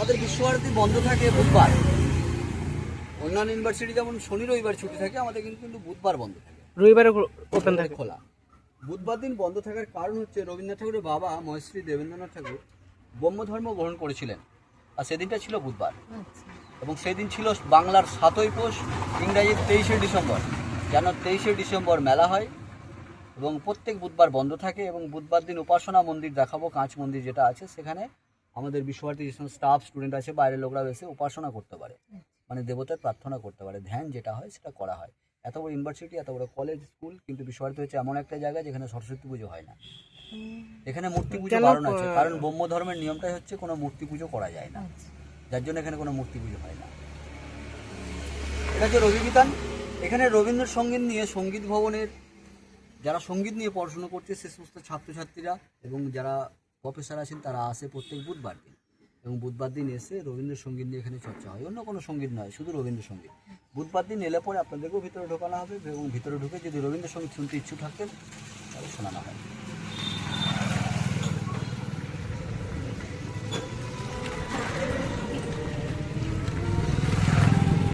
আমাদের বিশ্বভারতী বন্ধ থাকে বুধবার। অন্যান্য ইউনিভার্সিটি যেমন শনি রবিবার ছুটি থাকে, আমাদের কিন্তু বুধবার বন্ধ থাকে, রবিবারে ওপেন থাকে। খোলা। বুধবার দিন বন্ধ থাকার কারণ হচ্ছে রবীন্দ্রনাথ ঠাকুরের বাবা মহেশ্রী দেবেন্দ্রনাথ ঠাকুর ব্রহ্ম ধর্ম গ্রহণ করেছিলেন, আর সেদিনটা ছিল বুধবার। এবং সেই দিন ছিল বাংলার 7ই পৌষ, ইংরাজির 23শে ডিসেম্বর। যেন 23শে ডিসেম্বর মেলা হয় এবং প্রত্যেক বুধবার বন্ধ থাকে। এবং বুধবার দিন উপাসনা মন্দির দেখাবো, কাঁচ মন্দির যেটা আছে, সেখানে আমাদের বিশ্বভারতী যে স্টাফ স্টুডেন্ট আছে, বাইরের লোকরাও এসে উপাসনা করতে পারে, মানে দেবতার প্রার্থনা করতে পারে, ধ্যান যেটা হয় সেটা করা হয়। এত বড় ইউনিভার্সিটি, এত বড় কলেজ স্কুল, কিন্তু বিশ্বভারতী হচ্ছে এমন একটা জায়গা যেখানে সরস্বতী পুজো হয় না। এখানে মূর্তি পুজো বারণ আছে, কারণ ব্রহ্ম ধর্মের নিয়মটাই হচ্ছে কোনো মূর্তি পুজো করা যায় না, যার জন্য এখানে কোনো মূর্তি পুজো হয় না। এটা হচ্ছে রবিবিতান। এখানে রবীন্দ্রসঙ্গীত নিয়ে সঙ্গীত ভবনের যারা সঙ্গীত নিয়ে পড়াশোনা করছে সে সমস্ত ছাত্রছাত্রীরা এবং যারা প্রফেসর আছেন তারা আসে প্রত্যেক বুধবার দিন, এবং বুধবার দিন এসে রবীন্দ্রসঙ্গীত নিয়ে এখানে চর্চা হয়। অন্য কোনো সঙ্গীত নয়, শুধু রবীন্দ্রসঙ্গীত। বুধবার দিন এলে পরে আপনাদেরকেও ভিতরে ঢোকানো হবে, এবং ভিতরে ঢুকে যদি রবীন্দ্রসঙ্গীত শুনতে ইচ্ছুক থাকতেন তাহলে শোনানো হয়।